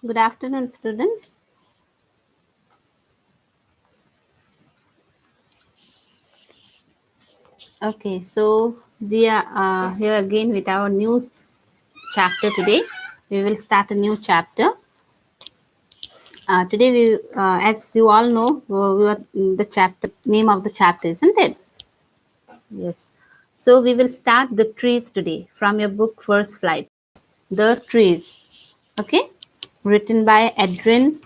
Good afternoon, students. Okay, so we are here again with our new chapter today. We will start a new chapter. Today, as you all know, we are the chapter name of the chapter, isn't it? Yes. So we will start the trees today from your book First Flight. The trees. Okay, written by Adrienne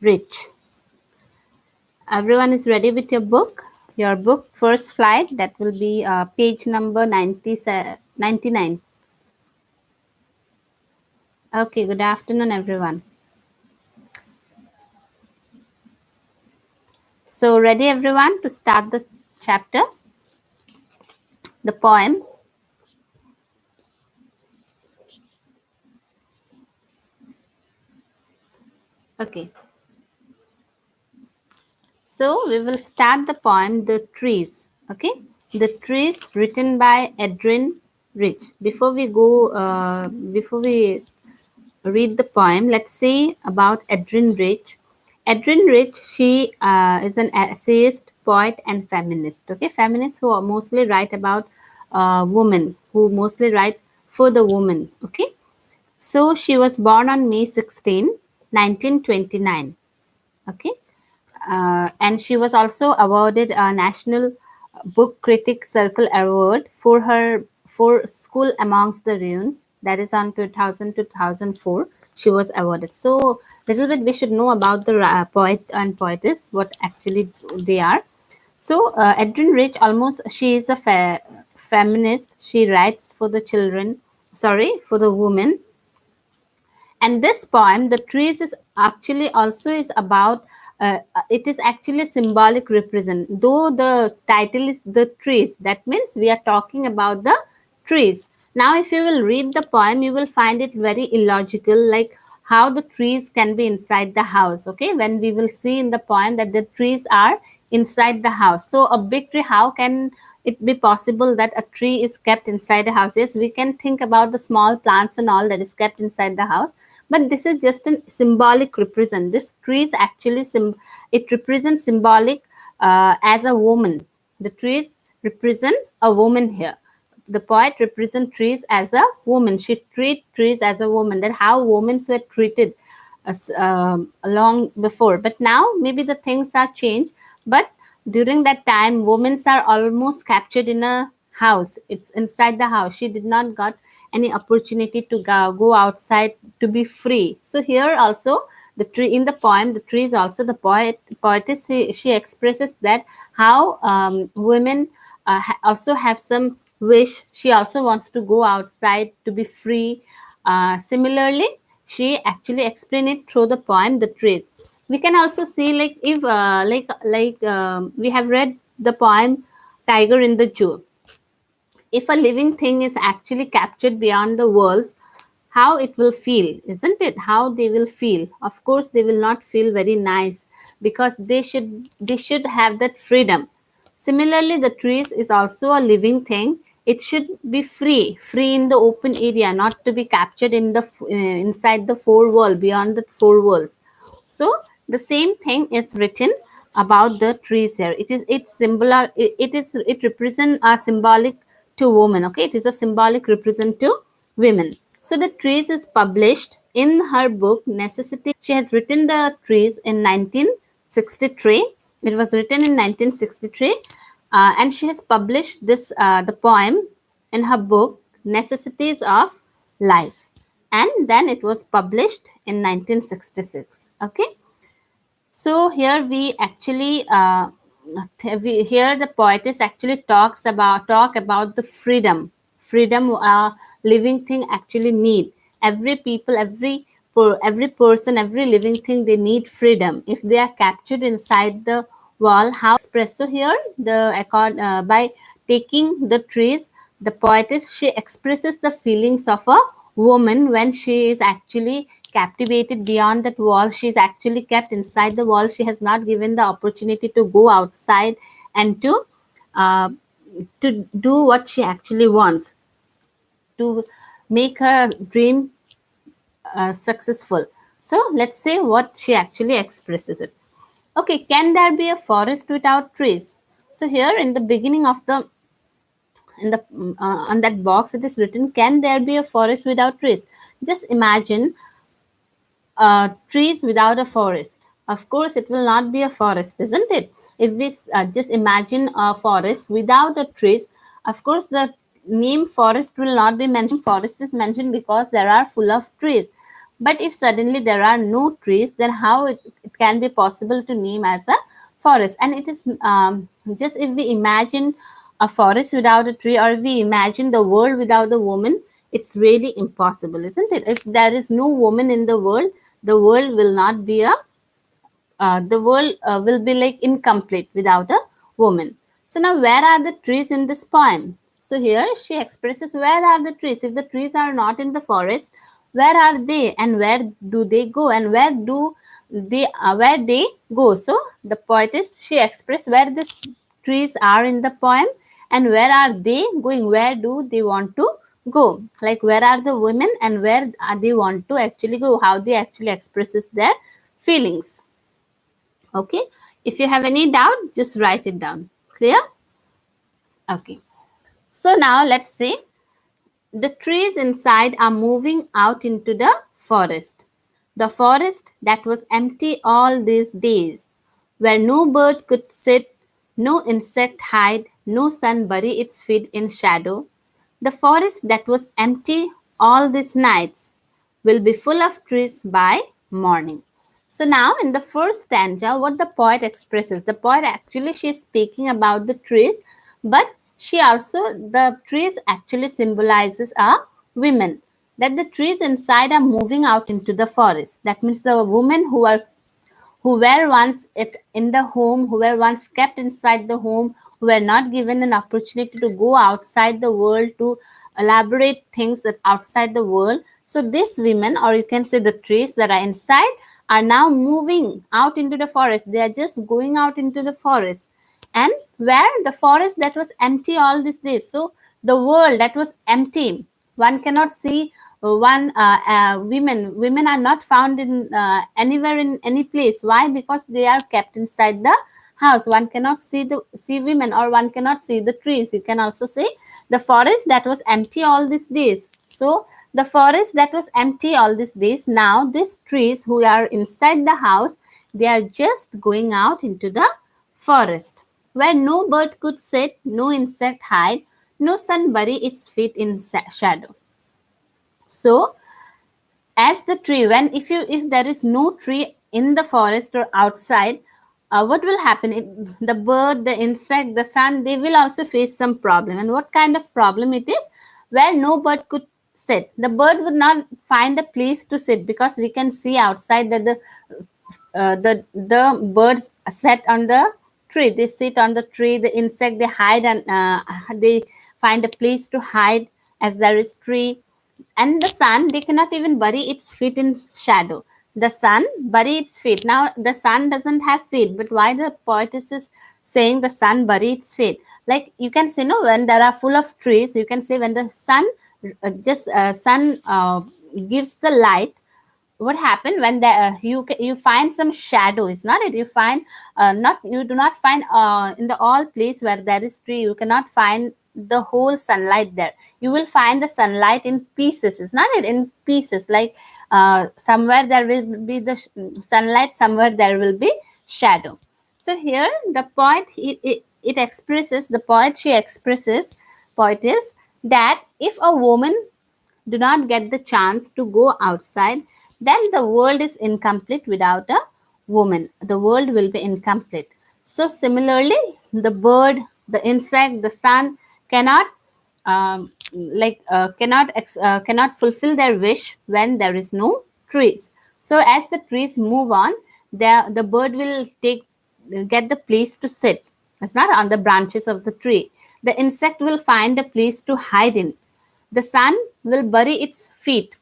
Rich. Everyone is ready with your book? Your book, First Flight, that will be page number 99. Okay, good afternoon, everyone. So, ready, everyone, to start the chapter, the poem? Okay, so we will start the poem, The Trees. Okay, The Trees, written by Adrienne Rich. Before we read the poem, let's say about Adrienne Rich. Adrienne Rich, she is an essayist, poet, and feminist. Okay, feminists who are mostly write about women, who mostly write for the woman. Okay, so she was born on May 16, 1929. Okay, and she was also awarded a National Book Critics Circle Award for her for School Amongst the Ruins. That is on 2004. She was awarded. So little bit we should know about the poet and poetess, what actually they are. So Adrienne Rich, almost she is a feminist. She writes for the children. Sorry, for the women. And this poem, The Trees, is actually also is about it is actually a symbolic represent. Though the title is The Trees, that means we are talking about the trees. Now if you will read the poem, you will find it very illogical, like how the trees can be inside the house. Okay, when we will see in the poem that the trees are inside the house, so a big tree, how can it be possible that a tree is kept inside the house? Yes, we can think about the small plants and all that is kept inside the house, but this is just a symbolic represent. This trees actually it represents symbolic as a woman. The trees represent a woman here. The poet represent trees as a woman. She treat trees as a woman, that how women were treated long before, but now maybe the things are changed. But during that time, women are almost captured in a house. It's inside the house. She did not got any opportunity to go outside to be free. So here also the tree in the poem, the tree is also the poetess. She expresses that how women also have some wish. She also wants to go outside to be free. Similarly, she actually explained it through the poem, The Trees. We can also see, like, if we have read the poem Tiger in the Zoo. If a living thing is actually captured beyond the walls, how it will feel, isn't it? How they will feel? Of course they will not feel very nice, because they should have that freedom. Similarly, the trees is also a living thing. It should be free in the open area, not to be captured in the inside the four wall, beyond the four walls. So the same thing is written about the trees here. It represent a symbolic to women. Okay, it is a symbolic represent to women. So the trees is published in her book Necessity. She has written the trees in 1963. It was written in 1963, and she has published this the poem in her book Necessities of Life, and then it was published in 1966. Okay, so here we actually here the poetess actually talk about the freedom living thing actually need. Every people, every person, every living thing, they need freedom. If they are captured inside the wall, how express? So here by taking the trees, the poetess, she expresses the feelings of a woman when she is actually captivated beyond that wall. She is actually kept inside the wall. She has not given the opportunity to go outside and uh, to do what she actually wants, to make her dream successful. So let's see what she actually expresses it. Okay, can there be a forest without trees? So here in the beginning of the in the on that box it is written, can there be a forest without trees? Just imagine trees without a forest. Of course, it will not be a forest, isn't it? If we just imagine a forest without a trees, of course, the name forest will not be mentioned. Forest is mentioned because there are full of trees. But if suddenly there are no trees, then how it can be possible to name as a forest? And it is just if we imagine a forest without a tree, or if we imagine the world without a woman, it's really impossible, isn't it? If there is no woman in the world will not be a the world will be like incomplete without a woman. So now where are the trees in this poem? So here she expresses, where are the trees? If the trees are not in the forest, where are they, and where do they go, and where they go? So the poetess, she expressed where these trees are in the poem, and where are they going, where do they want to go, like where are the women and where are they want to actually go, how they actually expresses their feelings. Okay, if you have any doubt, just write it down. Clear? Okay, so now let's say the trees inside are moving out into the forest that was empty all these days, where no bird could sit, no insect hide, no sun bury its feet in shadow. The forest that was empty all these nights will be full of trees by morning. So now in the first stanza, what the poet expresses, the poet actually, she is speaking about the trees, but she also, the trees actually symbolizes a women, that the trees inside are moving out into the forest. That means the women who were once in the home, who were once kept inside the home, who were not given an opportunity to go outside the world to elaborate things outside the world. So these women, or you can say the trees that are inside, are now moving out into the forest. They are just going out into the forest. And where the forest that was empty all these days. So the world that was empty, one cannot see women are not found in anywhere in any place. Why? Because they are kept inside the house. One cannot see women, or one cannot see the trees. You can also say the forest that was empty all these days. So the forest that was empty all these days, now these trees who are inside the house, they are just going out into the forest, where no bird could sit, no insect hide, no sun bury its feet in shadow. So as the tree, when if there is no tree in the forest or outside, what will happen? The bird, the insect, the sun, they will also face some problem. And what kind of problem it is? Where no bird could sit, the bird would not find a place to sit, because we can see outside that the birds sit on the tree, they sit on the tree. The insect, they hide, and they find a place to hide as there is tree. And the sun, they cannot even bury its feet in shadow. The sun bury its feet. Now the sun doesn't have feet, but why the poetess is saying the sun bury its feet? Like you can say, no, when there are full of trees, you can say when the sun sun gives the light, what happened when you find some shadow, is not it? You find not you do not find in the all place where there is tree, you cannot find the whole sunlight there. You will find the sunlight in pieces, is not it? In pieces, like somewhere there will be the sunlight, somewhere there will be shadow. So here the poet, it expresses, the poet, she expresses, poetess, that if a woman do not get the chance to go outside, then the world is incomplete without a woman. The world will be incomplete. So similarly, the bird, the insect, the sun cannot cannot fulfill their wish when there is no trees. So as the trees move on, the bird will get the place to sit. It's not on the branches of the tree. The insect will find a place to hide in. The sun will bury its feet,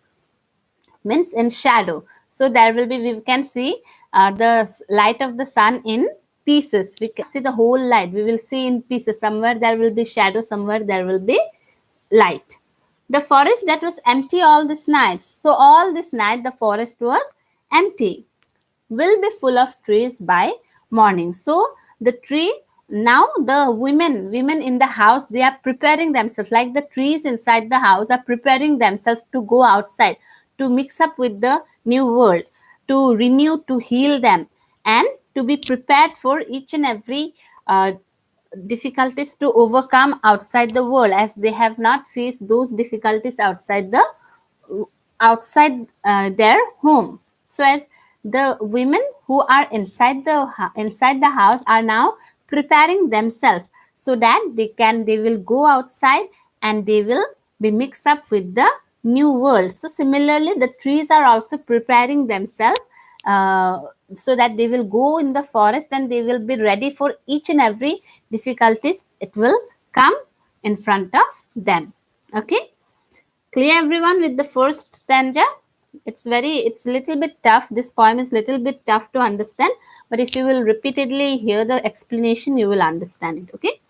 means in shadow. So there will be, we can see the light of the sun in pieces. We can see the whole light. We will see in pieces. Somewhere there will be shadow, somewhere there will be light. The forest that was empty all this night. So all this night the forest was empty, will be full of trees by morning. So the tree, now the women in the house, they are preparing themselves, like the trees inside the house are preparing themselves to go outside, to mix up with the new world, to renew, to heal them, and to be prepared for each and every difficulties to overcome outside the world, as they have not faced those difficulties outside their home. So as the women who are inside the house are now preparing themselves, so that they will go outside and they will be mixed up with the new world. So similarly the trees are also preparing themselves, uh, so that they will go in the forest and they will be ready for each and every difficulties it will come in front of them. Okay, clear everyone with the first stanza? It's a little bit tough. This poem is little bit tough to understand, but if you will repeatedly hear the explanation, you will understand it. Okay,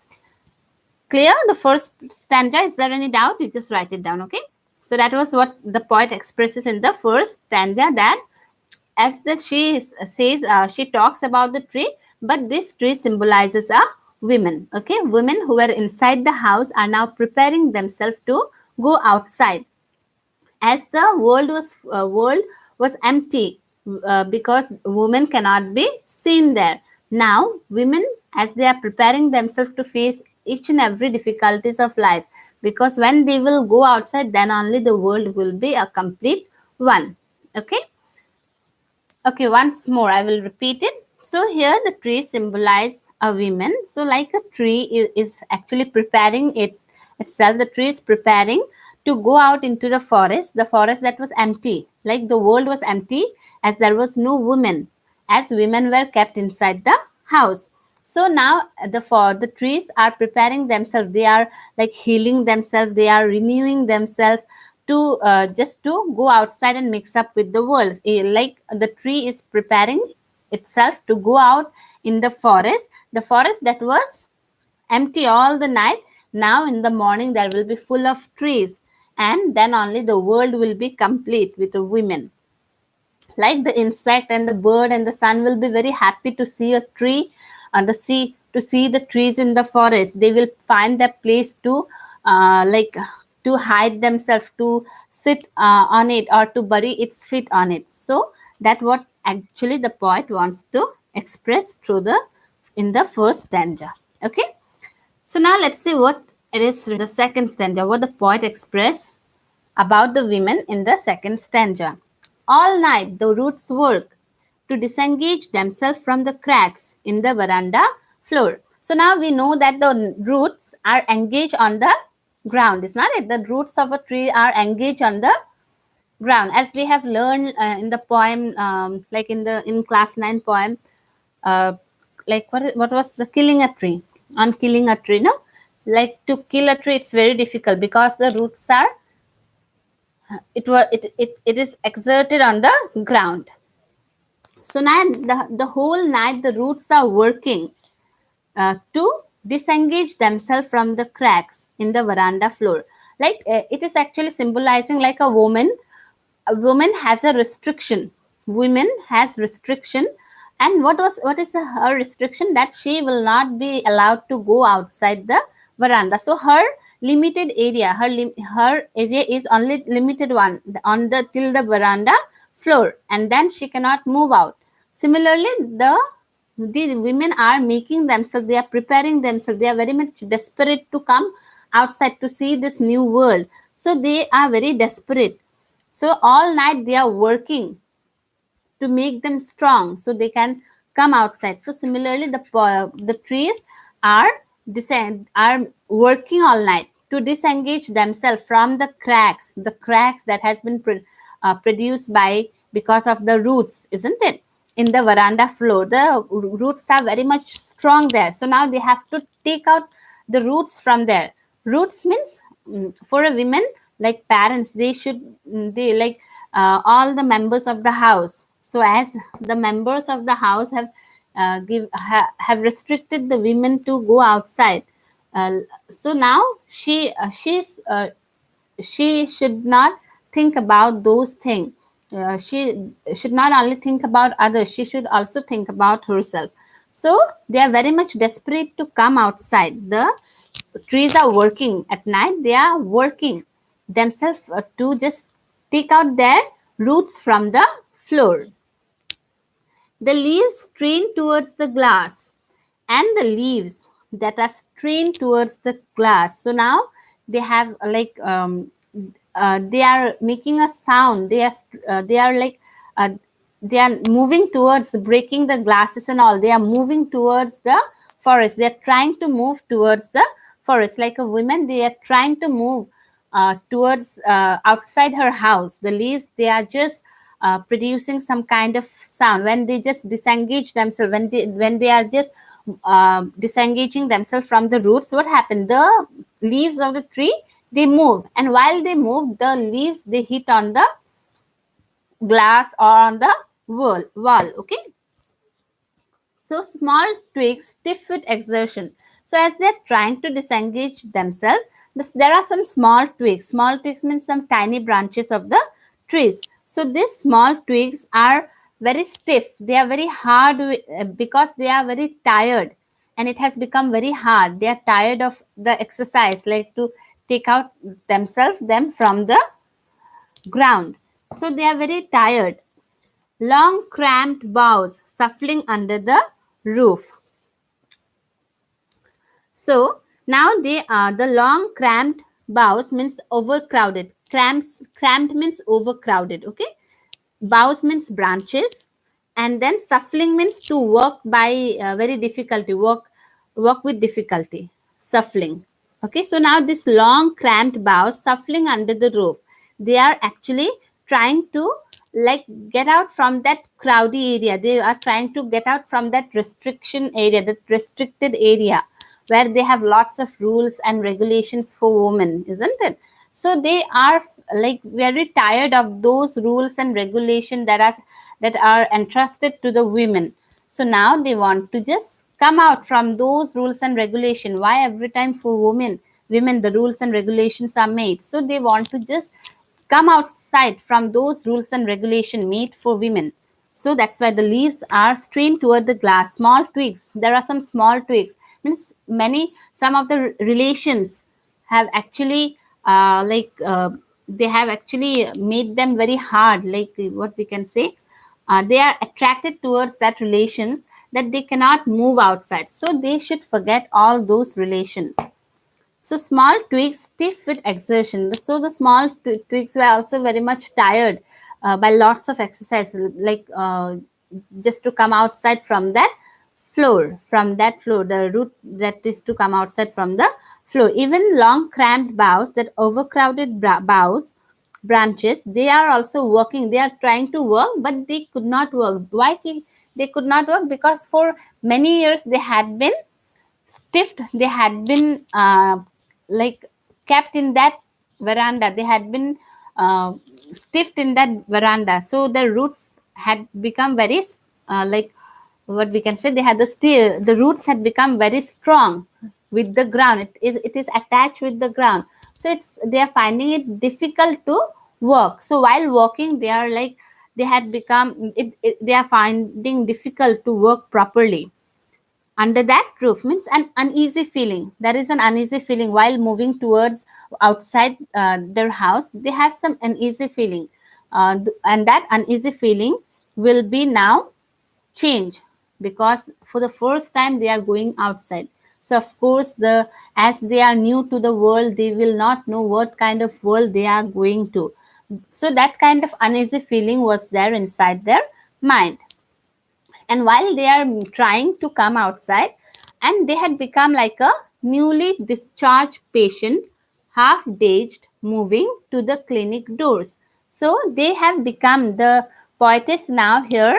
clear the first stanza? Is there any doubt? You just write it down. Okay, so that was what the poet expresses in the first stanza, that as the she says, she talks about the tree, but this tree symbolizes a women. Okay, women who were inside the house are now preparing themselves to go outside, as the world was empty, because women cannot be seen there. Now women, as they are preparing themselves to face each and every difficulties of life, because when they will go outside, then only the world will be a complete one. Okay, okay, once more I will repeat it. So here the tree symbolize a woman. So like a tree is actually preparing itself. The tree is preparing to go out into the forest that was empty, like the world was empty, as there was no woman, as women were kept inside the house. So now the trees are preparing themselves, they are like healing themselves, they are renewing themselves to just to go outside and mix up with the world. Like the tree is preparing itself to go out in the forest that was empty all the night. Now in the morning there will be full of trees, and then only the world will be complete with the women. Like the insect and the bird and the sun will be very happy to see a tree and the sea, to see the trees in the forest. They will find their place to like to hide themselves, to sit on it, or to bury its feet on it. So that what actually the poet wants to express through the in the first stanza. Okay, so now let's see what it is written in the second stanza, what the poet expressed about the women in the second stanza. All night the roots work to disengage themselves from the cracks in the veranda floor. So now we know that the roots are engaged on the ground, is not it? The roots of a tree are engaged on the ground, as we have learned in the poem, like in class 9 poem, uh, like what was the killing a tree, on killing a tree, no? Like to kill a tree, it's very difficult because the roots are it is exerted on the ground. So now the whole night the roots are working to disengage themselves from the cracks in the veranda floor. Like it is actually symbolizing like a woman has a restriction. Women has restriction, and what is her restriction? That she will not be allowed to go outside the veranda. So her limited area, her area is only limited one on the till the veranda floor, and then she cannot move out. Similarly, the women are making themselves, they are preparing themselves, they are very much desperate to come outside to see this new world. So they are very desperate. So all night they are working to make them strong so they can come outside. So similarly the trees are are working all night to disengage themselves from the cracks that has been produced by because of the roots, isn't it? In the veranda floor the roots are very much strong there, so now they have to take out the roots from there. Roots means, for a women, like parents, they should, they like all the members of the house. So as the members of the house have have restricted the women to go outside, uh, so now she's she should not think about those things. She should not only think about others, she should also think about herself. So they are very much desperate to come outside. The trees are working at night, they are working themselves to just take out their roots from the floor. The leaves strain towards the glass, and the leaves that are strained towards the glass. So now they have they are making a sound. They are like uh, they are moving towards breaking the glasses and all. They are moving towards the forest. They are trying to move towards the forest like a woman. They are trying to move towards outside her house. The leaves, they are just producing some kind of sound when they just disengage themselves, when they are just disengaging themselves from the roots. What happened? The leaves of the tree, they move, and while they move, the leaves, they hit on the glass or on the wall. Okay, so small twigs stiff with exertion. So as they're trying to disengage themselves, there are some small twigs. Small twigs means some tiny branches of the trees. So these small twigs are very stiff. They are very hard because they are very tired, and it has become very hard. They are tired of the exercise, like to take out them from the ground. So they are very tired. Long cramped boughs shuffling under the roof. So now they are the long cramped boughs means overcrowded. Cramped means overcrowded. Okay, boughs means branches, and then shuffling means to work by very difficulty. Work with difficulty. Shuffling. Okay, so now this long cramped boughs shuffling under the roof. They are actually trying to like get out from that crowdy area. They are trying to get out from that restriction area, that restricted area where they have lots of rules and regulations for women, isn't it? So they are like very tired of those rules and regulation that are entrusted to the women. So now they want to just come out from those rules and regulation. Why every time for women the rules and regulations are made? So they want to just come outside from those rules and regulation made for women. So that's why the leaves are strained toward the glass. Small twigs. There are some small twigs. Means some of the relations have actually they have actually made them very hard. Like what we can say, they are attracted towards that relations that they cannot move outside. So they should forget all those relations. So small twigs stiff with exertion. So the small twigs were also very much tired by lots of exercise, like just to come outside from that floor, the root that is to come outside from the floor. Even long cramped boughs, that overcrowded boughs, branches, they are also working. They are trying to work, but they could not work. Why they could not work? Because for many years they had been stiffed. They had been like kept in that veranda. They had been stiffed in that veranda. So the roots had become very like what we can say, they had the roots had become very strong with the ground. It is attached with the ground. So they are finding it difficult to work. So while walking, they are like they had become they are finding difficult to work properly under that roof. Means an uneasy feeling. There is an uneasy feeling while moving towards outside their house. They have some uneasy feeling, and that uneasy feeling will be now changed, because for the first time they are going outside. So of course, as they are new to the world, they will not know what kind of world they are going to. So that kind of uneasy feeling was there inside their mind. And while they are trying to come outside, and they had become like a newly discharged patient, half dazed, moving to the clinic doors. So they have become, the poetess now here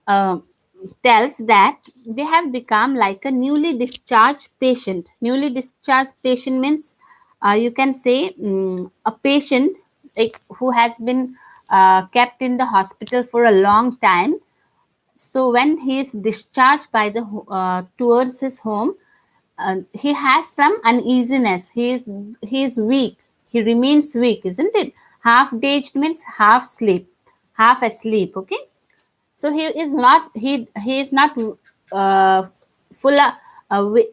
uh, tells that they have become like a newly discharged patient. Newly discharged patient means you can say a patient like who has been kept in the hospital for a long time. So when he is discharged by the towards his home, he has some uneasiness. He is weak. he remains weak, isn't it? Half dazed means half sleep, half asleep. Okay, so he is not uh, full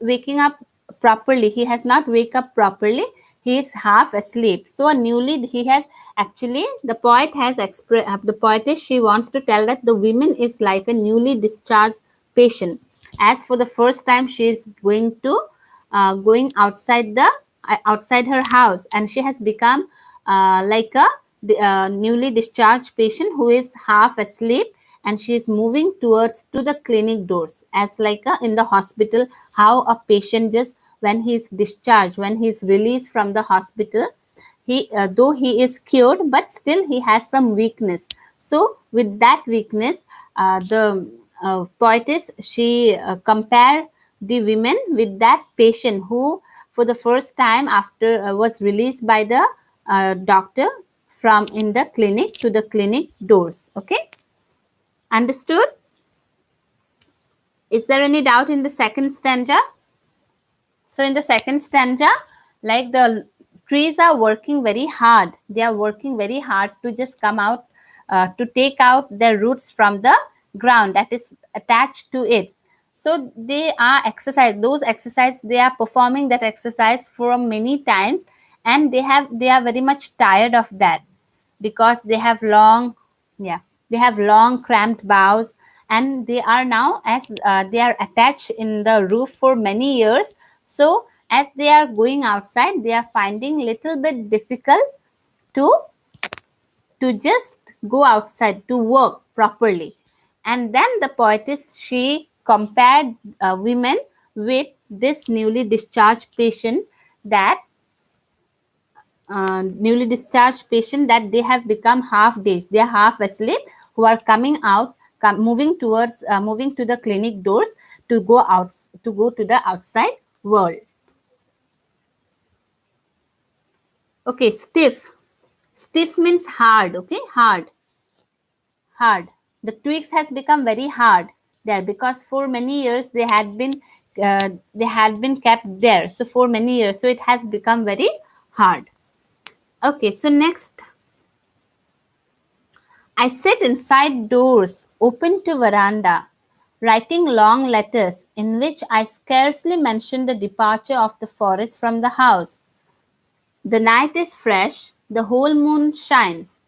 waking up properly. He has not wake up properly. He is half asleep. So newly he has actually, the poet has expressed, the poetess, she wants to tell that the woman is like a newly discharged patient, as for the first time she is going outside her house, and she has become like a newly discharged patient who is half asleep, and she is moving towards to the clinic doors, as like in the hospital, how a patient just when he is discharged, when he is released from the hospital, he though he is cured, but still he has some weakness. So with that weakness, the poetess, she compare the women with that patient who for the first time after was released by the doctor from in the clinic to the clinic doors. Okay, understood? Is there any doubt in the second stanza? So in the second stanza, like the trees are working very hard. They are working very hard to just come out, to take out their roots from the ground that is attached to it. So they are exercise. Those exercise, they are performing that exercise for many times, and they are very much tired of that, because they have long, yeah, they have long cramped boughs, and they are now, as they are attached in the roof for many years. So as they are going outside, they are finding little bit difficult to just go outside to work properly. And then the poetess, she compared women with this newly discharged patient, that newly discharged patient, that they have become half dazed, they are half asleep, who are coming out, moving towards, moving to the clinic doors to go out, to go to the outside world. Okay, stiff. Stiff means hard. Okay, hard. The twigs has become very hard there, because for many years they had been kept there. So for many years, so it has become very hard. Okay, so next, I sit inside doors open to veranda, writing long letters in which I scarcely mention the departure of the forest from the house. The night is fresh, the whole moon shines.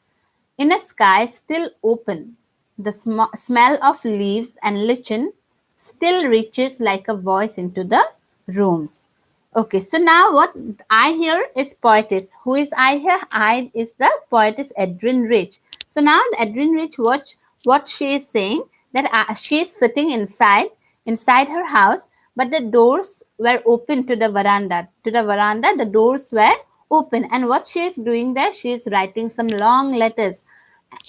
In a sky still open, the smell of leaves and lichen still reaches like a voice into the rooms. Okay, so now what I hear is poetess. Who is I here? I is the poetess Adrienne Rich. So now Adrienne Rich, what she is saying, that she is sitting inside her house, but the doors were open to the veranda. To the veranda, the doors were open, and what she is doing there, she is writing some long letters.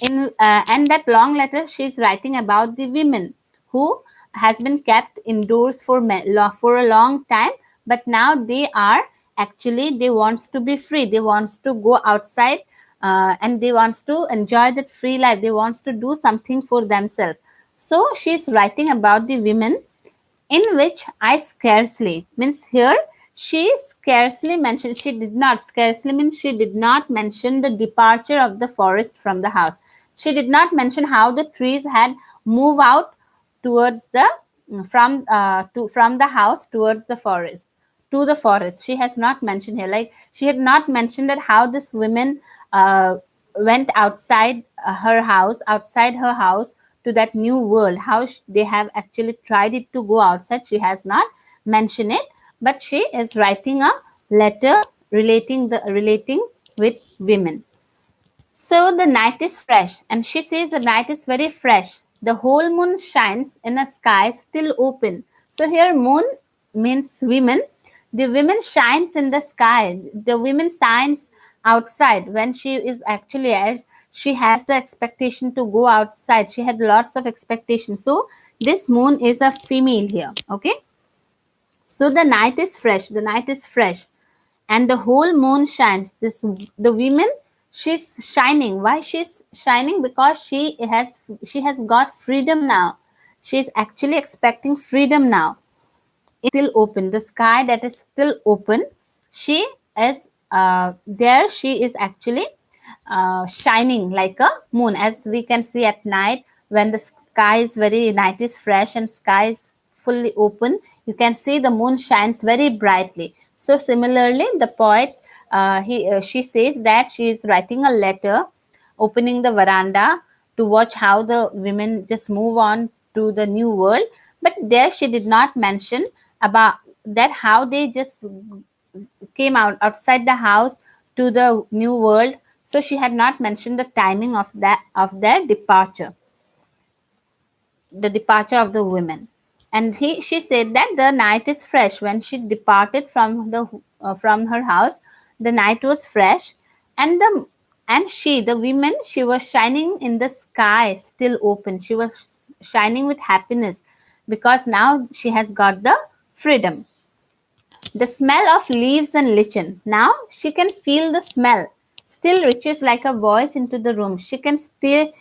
And that long letter, she is writing about the women who has been kept indoors for a long time, but now they are actually, they wants to be free, they wants to go outside, and they wants to enjoy that free life, they wants to do something for themselves. So she is writing about the women, in which I scarcely, means here she scarcely mentioned, she did not, scarcely means she did not mention the departure of the forest from the house. She did not mention how the trees had moved out towards the, from the house towards the forest, to the forest. She has not mentioned here, like she had not mentioned that how this women went outside outside her house to that new world, how they have actually tried it to go outside. She has not mentioned it, but she is writing a letter relating with women. So the night is fresh, and she says the night is very fresh. The whole moon shines in a sky still open. So here moon means women. The women shines in the sky. The women shines outside when she is actually, as she has the expectation to go outside. She had lots of expectation. So this moon is a female here. Okay. So the night is fresh. The night is fresh, and the whole moon shines. The women, she's shining. Why she's shining? Because she has got freedom now. She's actually expecting freedom now. It's still open. The sky that is still open. She is there she is actually shining like a moon, as we can see at night when the sky is very, night is fresh and sky is fully open, you can see the moon shines very brightly. So similarly the poet, she says that she is writing a letter, opening the veranda to watch how the women just move on to the new world. But there she did not mention about that, how they just came out outside the house to the new world. So she had not mentioned the timing of that, of their departure, the departure of the women. And she said that the night is fresh. When she departed from the from her house, the night was fresh, and the women, she was shining in the sky, still open. She was shining with happiness because now she has got the freedom. The smell of leaves and lichen. Now she can feel the smell. Still reaches like a voice into the room. She can still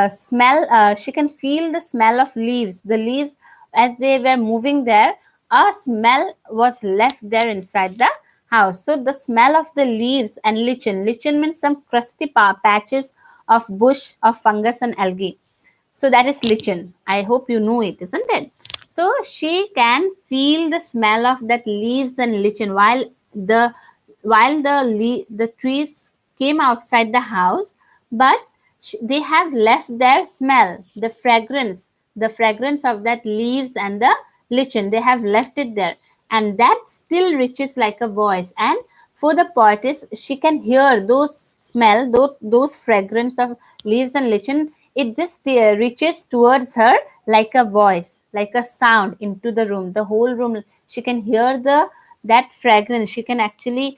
smell. She can feel the smell of leaves. The leaves, as they were moving there, a smell was left there inside the house. So the smell of the leaves and lichen. Lichen means some crusty patches of bush of fungus and algae. So that is lichen. I hope you know it, isn't it? So she can feel the smell of that leaves and lichen the the trees came outside the house, but they have left their smell, the fragrance of that leaves and the lichen. They have left it there, and that still reaches like a voice. And for the poetess, she can hear those smell, those fragrance of leaves and lichen. It just reaches towards her like a voice, like a sound into the room, the whole room. She can hear that fragrance. She can actually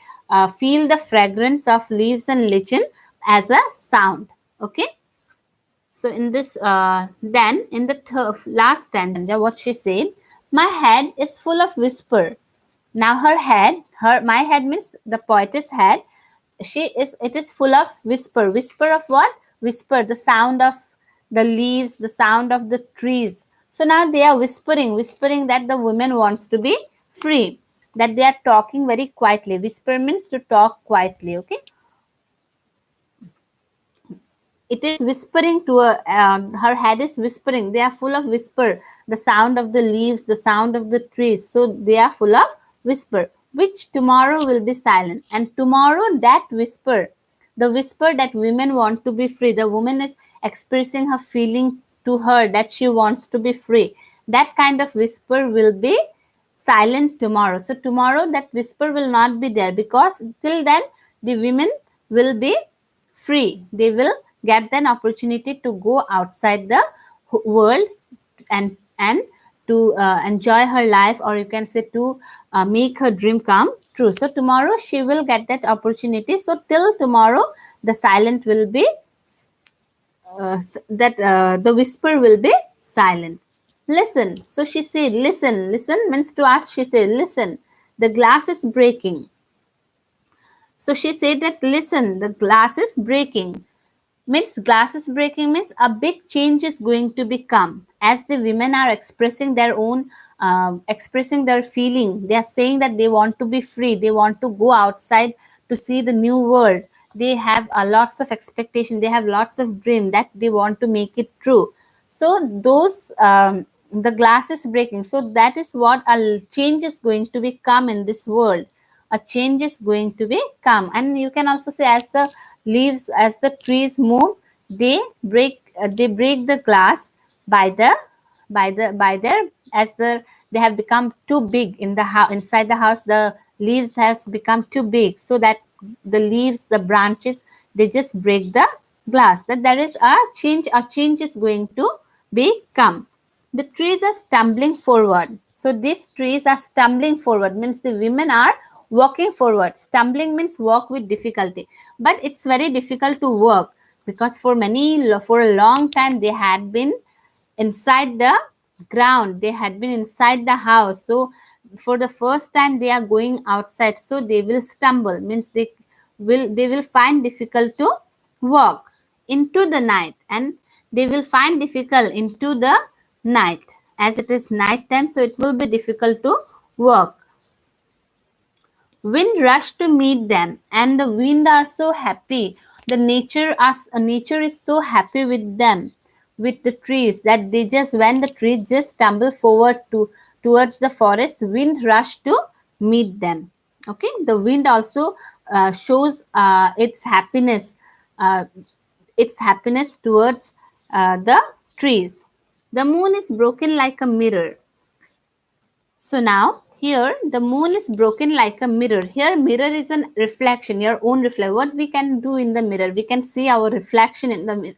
feel the fragrance of leaves and lichen as a sound. Okay. So in this, then in the last stanza, what she said, my head is full of whisper. Now her head, my head means the poetess head. It is full of whisper. Whisper of what? Whisper, the sound of the leaves, the sound of the trees. So now they are whispering that the woman wants to be free, that they are talking very quietly. Whisper means to talk quietly. Okay. It is whispering to her head is whispering. They are full of whisper, the sound of the leaves, the sound of the trees. So they are full of whisper, which tomorrow will be silent. And tomorrow, that whisper, the whisper that women want to be free, the woman is expressing her feeling to her that she wants to be free, that kind of whisper will be silent tomorrow. So tomorrow that whisper will not be there, because till then the women will be free. They will get an opportunity to go outside the world and to enjoy her life, or you can say to make her dream come true. So tomorrow she will get that opportunity. So till tomorrow the silent will be the whisper will be silent. Listen. So she said, listen. Listen means to ask. She said, listen, the glass is breaking. So she said that, listen, the glass is breaking. Means glass is breaking means a big change is going to become, as the women are expressing their own expressing their feeling. They are saying that they want to be free, they want to go outside to see the new world. They have lots of expectation, they have lots of dream that they want to make it true. So those the glass is breaking. So that is what a change is going to become in this world. A change is going to be come. And you can also say, as the leaves, as the trees move, they break the glass by their, as they have become too big in the house. Inside the house the leaves has become too big, so that the leaves, the branches, they just break the glass. That there is a change is going to become. The trees are stumbling forward. So these trees are stumbling forward means the women are walking forward. Stumbling means walk with difficulty, but it's very difficult to walk, because for a long time they had been inside the ground, they had been inside the house. So for the first time they are going outside, so they will stumble means they will find difficult to walk into the night, and they will find difficult into the night, as it is night time, so it will be difficult to walk. Wind rushed to meet them, and the wind are so happy. The nature is so happy with them, with the trees, that they just, when the trees just stumble forward towards the forest, wind rushed to meet them. Okay, the wind also shows uh, its happiness towards the trees. The moon is broken like a mirror. So now here the moon is broken like a mirror. Here mirror is a reflection, your own reflection. What we can do in the mirror? We can see our reflection in the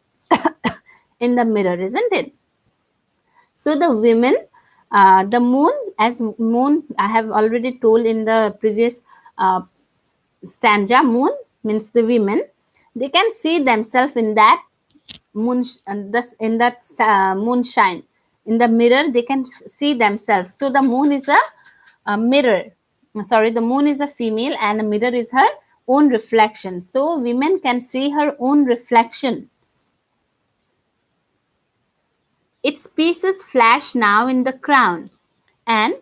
in the mirror, isn't it? So the women, the moon, as moon, I have already told in the previous uh, stanza, moon means the women. They can see themselves in that and thus in that moonshine. In the mirror they can see themselves. So the moon is a mirror. Sorry, the moon is a female and the mirror is her own reflection. So women can see her own reflection. Its pieces flash now in the crown, and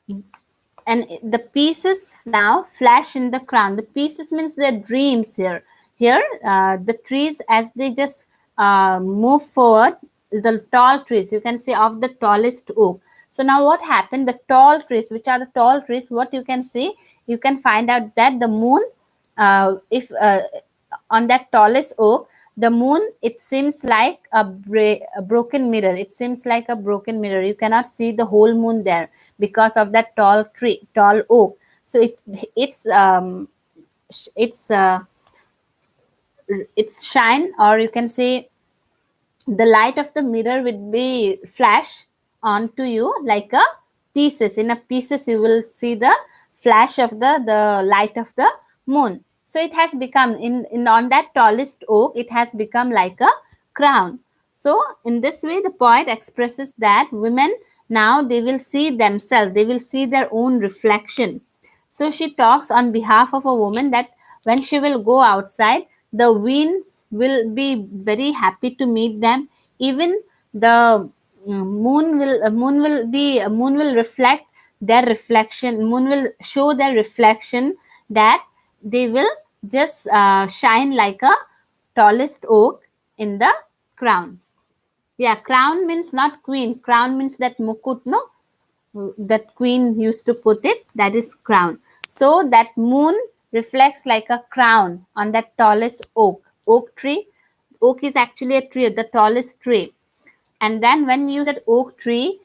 the pieces now flash in the crown. The pieces means the dreams here. Here the trees, as they just move forward, the tall trees, you can see, of the tallest oak. So now what happened? The tall trees, which are the tall trees, what you can see, you can find out that the moon, if on that tallest oak, the moon, it seems like a broken mirror. It seems like a broken mirror. You cannot see the whole moon there because of that tall tree, tall oak. So it's it's shine, or you can say the light of the mirror would be flash onto you like a pieces. In a pieces you will see the flash of the light of the moon. So it has become in on that tallest oak, it has become like a crown. So in this way the poet expresses that women now, they will see themselves, they will see their own reflection. So she talks on behalf of a woman that when she will go outside, the winds will be very happy to meet them. Even the moon will reflect their reflection. Moon will show their reflection, that they will just shine like a tallest oak in the crown. Yeah, crown means not queen. Crown means that mukut, no, that queen used to put it, that is crown. So that moon reflects like a crown on that tallest oak tree. Oak is actually a tree, the tallest tree. And then when you that oak tree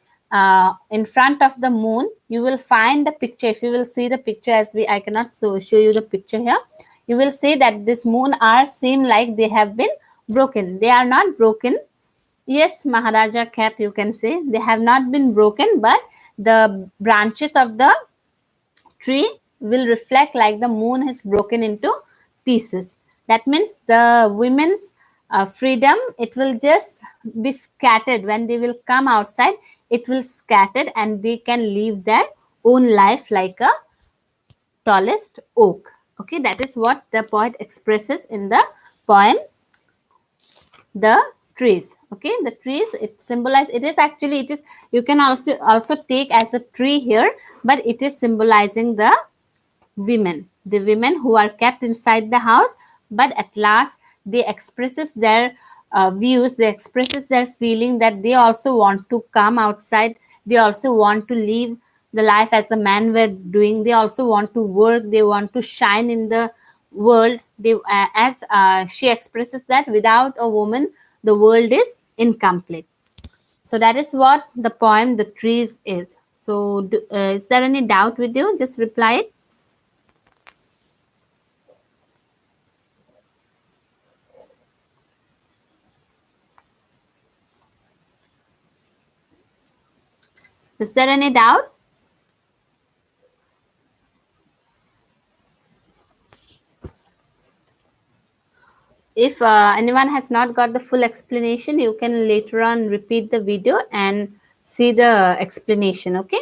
in front of the moon, you will find the picture. If you will see the picture, as I cannot show you the picture here, you will see that this moon are seem like they have been broken. They are not broken. Yes, Maharaja cap, you can say. They have not been broken, but the branches of the tree will reflect like the moon has broken into pieces. That means the women's freedom, it will just be scattered. When they will come outside, it will scattered and they can live their own life like a tallest oak. Okay, that is what the poet expresses in the poem the trees. Okay, the trees, it symbolize, it is actually, it is, you can also take as a tree here, but it is symbolizing the women who are kept inside the house, but at last they expresses their views, they expresses their feeling that they also want to come outside, they also want to live the life as the men were doing, they also want to work, they want to shine in the world. They as she expresses that without a woman the world is incomplete. So that is what the poem the trees is. So is there any doubt with you? Just reply it. Is there any doubt? If anyone has not got the full explanation, you can later on repeat the video and see the explanation. Okay.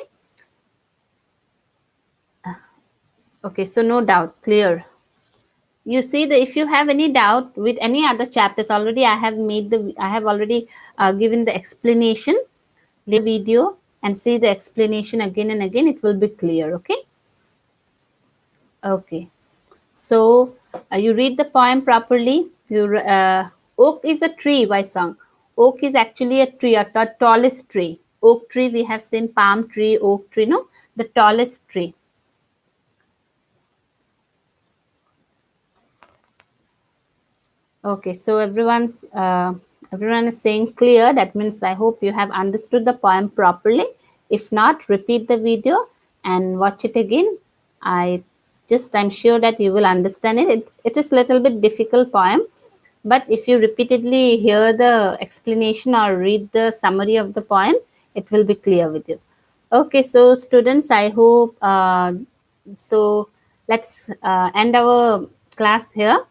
Okay, so no doubt, clear. You see, the if you have any doubt with any other chapters, already I have already given the explanation. The video and see the explanation again and again, it will be clear. Okay. Okay. So you read the poem properly. Oak is a tree by song. Oak is actually a tree, tallest tree. Oak tree, we have seen palm tree, oak tree, no? The tallest tree. Okay, so everyone is saying clear. That means I hope you have understood the poem properly. If not, repeat the video and watch it again. I'm sure that you will understand it. It is little bit difficult poem, but if you repeatedly hear the explanation or read the summary of the poem, it will be clear with you. Okay, so students, I hope so. Let's end our class here.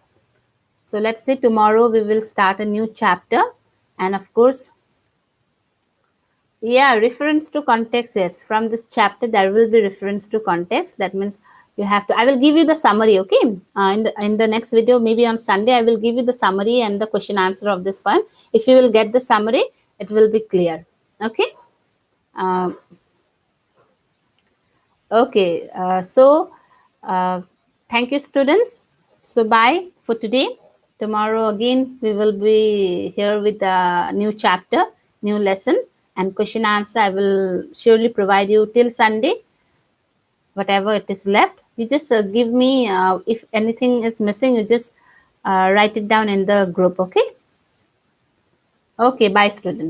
So let's say tomorrow we will start a new chapter. And of course, yeah, reference to context. Yes, from this chapter, there will be reference to context. That means you have to, I will give you the summary, okay? In the next video, maybe on Sunday, I will give you the summary and the question answer of this poem. If you will get the summary, it will be clear. Okay? Uh, okay. Uh, thank you, students. So, bye for today. Tomorrow again we will be here with a new chapter, new lesson, and question answer. I will surely provide you till Sunday. Whatever it is left, you just give me. If anything is missing, you just write it down in the group. Okay. Okay. Bye, students.